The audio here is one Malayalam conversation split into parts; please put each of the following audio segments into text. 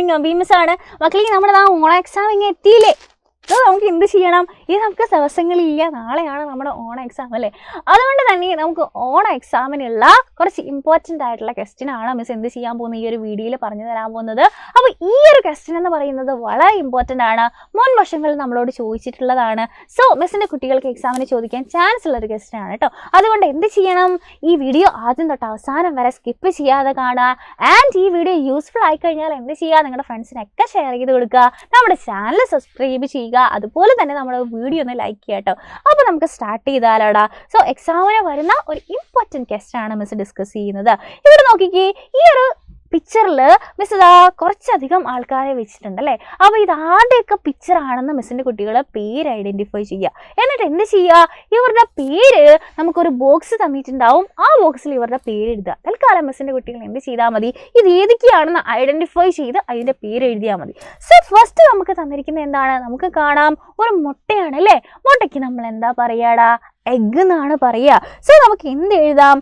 മോർണിംഗ് അബി മിസ് ആണ്. മക്കളെ നമ്മുടെ ഓണ എക്സാം ഇങ്ങനെ എത്തിയില്ലേ? നമുക്ക് എന്ത് ചെയ്യണം? ഇത് നമുക്ക് ദിവസങ്ങളില്ല, നാളെയാണ് നമ്മുടെ ഓണ എക്സാം അല്ലേ? അതുകൊണ്ട് തന്നെ നമുക്ക് ഓണ എക്സാമിനുള്ള കുറച്ച് ഇമ്പോർട്ടൻ്റ് ആയിട്ടുള്ള ക്വസ്റ്റ്യൻ ആണ് മിസ് എന്ത് ചെയ്യാൻ പോകുന്നത്, ഈ ഒരു വീഡിയോയിൽ പറഞ്ഞു തരാൻ പോകുന്നത്. അപ്പോൾ ഈ ഒരു ക്വസ്റ്റ്യൻ എന്ന് പറയുന്നത് വളരെ ഇമ്പോർട്ടൻ്റ് ആണ്, മുൻ വർഷങ്ങളിൽ നമ്മളോട് ചോദിച്ചിട്ടുള്ളതാണ്. സോ മിസ്സിൻ്റെ കുട്ടികൾക്ക് എക്സാമിന് ചോദിക്കാൻ ചാൻസ് ഉള്ളൊരു ക്വസ്റ്റ്യൻ ആണ് കേട്ടോ. അതുകൊണ്ട് എന്ത് ചെയ്യണം? ഈ വീഡിയോ ആദ്യം തൊട്ട് അവസാനം വരെ സ്കിപ്പ് ചെയ്യാതെ കാണുക. ആൻഡ് ഈ വീഡിയോ യൂസ്ഫുൾ ആയിക്കഴിഞ്ഞാൽ എന്ത് ചെയ്യുക? നിങ്ങളുടെ ഫ്രണ്ട്സിനൊക്കെ ഷെയർ ചെയ്ത് കൊടുക്കുക. നമ്മുടെ ചാനൽ സബ്സ്ക്രൈബ് ചെയ്യുക. അതുപോലെ തന്നെ നമ്മുടെ വീഡിയോ ഒന്ന് ലൈക്ക് ചെയ്യുക കേട്ടോ. അപ്പോൾ നമുക്ക് സ്റ്റാർട്ട് ചെയ്താലോടാ. സോ എക്സാമിന് വരുന്ന ഒരു ഇമ്പോർട്ടൻറ്റ് ക്വസ്റ്റ്യൻ ആണ് മിസ് ഡിസ്കസ് ചെയ്യുന്നത്. ഇവിടെ നോക്കിക്കേ, ഈ ഒരു പിക്ചറിൽ മിസ് ഇതാ കുറച്ചധികം ആൾക്കാരെ വെച്ചിട്ടുണ്ടല്ലേ. അപ്പോൾ ഇത് ആരുടെയൊക്കെ പിക്ചർ ആണെന്ന് മിസ്സിൻ്റെ കുട്ടികൾ പേര് ഐഡൻറ്റിഫൈ ചെയ്യുക. എന്നിട്ട് എന്ത് ചെയ്യുക? ഇവരുടെ പേര് നമുക്കൊരു ബോക്സ് തന്നിട്ടുണ്ടാവും, ആ ബോക്സിൽ ഇവരുടെ പേര് എഴുതുക. തൽക്കാലം മിസ്സിൻ്റെ കുട്ടികൾ എന്ത് ചെയ്താൽ മതി? ഇത് ഏതൊക്കെയാണെന്ന് ഐഡൻറ്റിഫൈ ചെയ്ത് അതിൻ്റെ പേര് എഴുതിയാൽ മതി. സോ ഫസ്റ്റ് നമുക്ക് തന്നിരിക്കുന്നത് എന്താണ്? നമുക്ക് കാണാം ഒരു മുട്ടയാണ് അല്ലേ. മുട്ടയ്ക്ക് നമ്മൾ എന്താ പറയാടാ? എഗ് എന്നാണ് പറയുക. സോ നമുക്ക് എന്ത് എഴുതാം?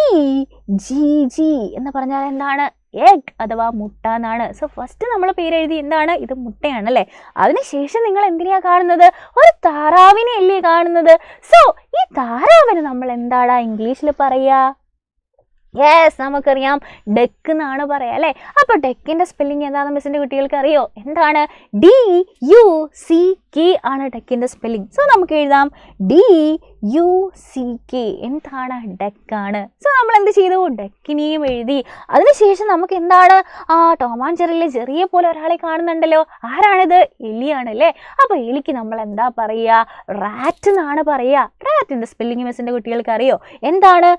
EGG എന്ന് പറഞ്ഞാൽ എന്താണ്? എഗ് അഥവാ മുട്ട എന്നാണ്. സോ ഫസ്റ്റ് നമ്മൾ പേര് എഴുതി എന്താണ്? ഇത് മുട്ടയാണല്ലേ. അതിനുശേഷം നിങ്ങൾ എന്തിനാണ് കാണുന്നത്? ഒരു താറാവിനെ അല്ലേ കാണുന്നത്. സോ ഈ താറാവിന് നമ്മൾ എന്താടാ ഇംഗ്ലീഷിൽ പറയുക? യെസ്, നമുക്കറിയാം, ഡെക്ക് എന്നാണ് പറയുക അല്ലേ. അപ്പോൾ ഡെക്കിൻ്റെ സ്പെല്ലിംഗ് എന്താണെന്ന് മിസ്സിൻ്റെ കുട്ടികൾക്ക് അറിയോ? എന്താണ്? DUCK ആണ് ഡെക്കിൻ്റെ സ്പെല്ലിംഗ്. സോ നമുക്ക് എഴുതാം DUCK. എന്താണ്? ഡെക്കാണ്. സോ നമ്മൾ എന്ത് ചെയ്തു? ഡെക്കിനെയും എഴുതി. അതിനുശേഷം നമുക്ക് എന്താണ്? ടോം ആൻഡ് ജെറിയിലെ ജെറിയെ പോലെ ഒരാളെ കാണുന്നുണ്ടല്ലോ. ആരാണിത്? എലിയാണ് അല്ലേ. അപ്പോൾ എലിക്ക് നമ്മൾ എന്താ പറയുക? റാറ്റ് എന്നാണ് പറയുക. റാറ്റിൻ്റെ സ്പെല്ലിംഗ് മിസ്സിൻ്റെ കുട്ടികൾക്ക് അറിയോ? എന്താണ്?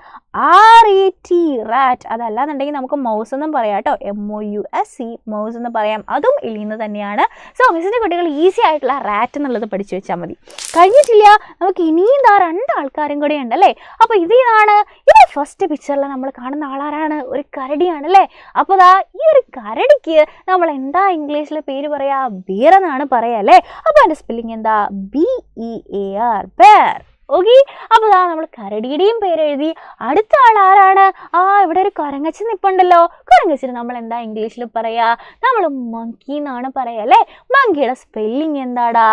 RAT, rat. അതല്ലാന്നുണ്ടെങ്കിൽ നമുക്ക് മൗസ് എന്നും പറയാം കേട്ടോ. MOUSE, മൗസ് എന്ന് പറയാം. അതും എലിന്ന് തന്നെയാണ്. സോ മിസ്സിൻ്റെ കുട്ടികൾ ഈസി ആയിട്ടുള്ള റാറ്റ് എന്നുള്ളത് പഠിച്ചു വെച്ചാൽ മതി. കഴിഞ്ഞിട്ടില്ല, നമുക്ക് ഇനിയും രണ്ട് ആൾക്കാരും കൂടെ ഉണ്ടല്ലേ. അപ്പോൾ ഇതാണ് ഇത് ഫസ്റ്റ് പിക്ചറിൽ നമ്മൾ കാണുന്ന ആളാരാണ്? ഒരു കരടിയാണല്ലേ. അപ്പോൾ ഈ ഒരു കരടിക്ക് നമ്മൾ എന്താ ഇംഗ്ലീഷിൽ പേര് പറയാ? ബിയർ എന്നാണ് പറയാ അല്ലേ. അപ്പോൾ അതിൻ്റെ സ്പെല്ലിംഗ് എന്താ? BEAR, bear. ഓക്കെ. അപ്പോൾ നമ്മൾ കരടിയുടെയും പേരെഴുതി. അടുത്ത ആൾ ആരാണ്? ഇവിടെ ഒരു കുരങ്ങച്ചൻ നിൽപ്പുണ്ടല്ലോ. കുരങ്ങച്ചിന് നമ്മൾ എന്താ ഇംഗ്ലീഷിൽ പറയാ? നമ്മൾ മങ്കി എന്നാണ് പറയാ അല്ലേ. മങ്കിയുടെ സ്പെല്ലിംഗ് എന്താടാ?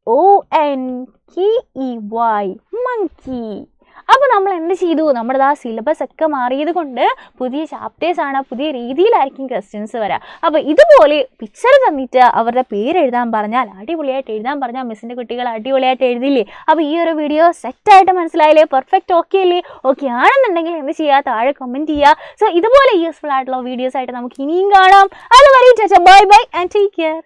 MONKEY, monkey. അപ്പോൾ നമ്മൾ എന്ത് ചെയ്തു? നമ്മുടെ സിലബസ് ഒക്കെ മാറിയത് കൊണ്ട് പുതിയ ചാപ്റ്റേഴ്സാണ്, പുതിയ രീതിയിലായിരിക്കും ക്വസ്റ്റ്യൻസ് വരിക. അപ്പോൾ ഇതുപോലെ പിക്ചർ തന്നിട്ട് അവരുടെ പേര് എഴുതാൻ പറഞ്ഞാൽ, അടിപൊളിയായിട്ട് എഴുതാൻ പറഞ്ഞാൽ മിസ്സിൻ്റെ കുട്ടികൾ അടിപൊളിയായിട്ട് എഴുതില്ലേ. അപ്പോൾ ഈ ഒരു വീഡിയോ സെറ്റായിട്ട് മനസ്സിലായില്ലേ? പെർഫെക്റ്റ് ഓക്കെ അല്ലേ? ഓക്കെ ആണെന്നുണ്ടെങ്കിൽ എന്ത് ചെയ്യുക? താഴെ കമൻറ്റ് ചെയ്യുക. സോ ഇതുപോലെ യൂസ്ഫുൾ ആയിട്ടുള്ള വീഡിയോസ് ആയിട്ട് നമുക്ക് ഇനിയും കാണാം. അതുവരെ bye bye and take care.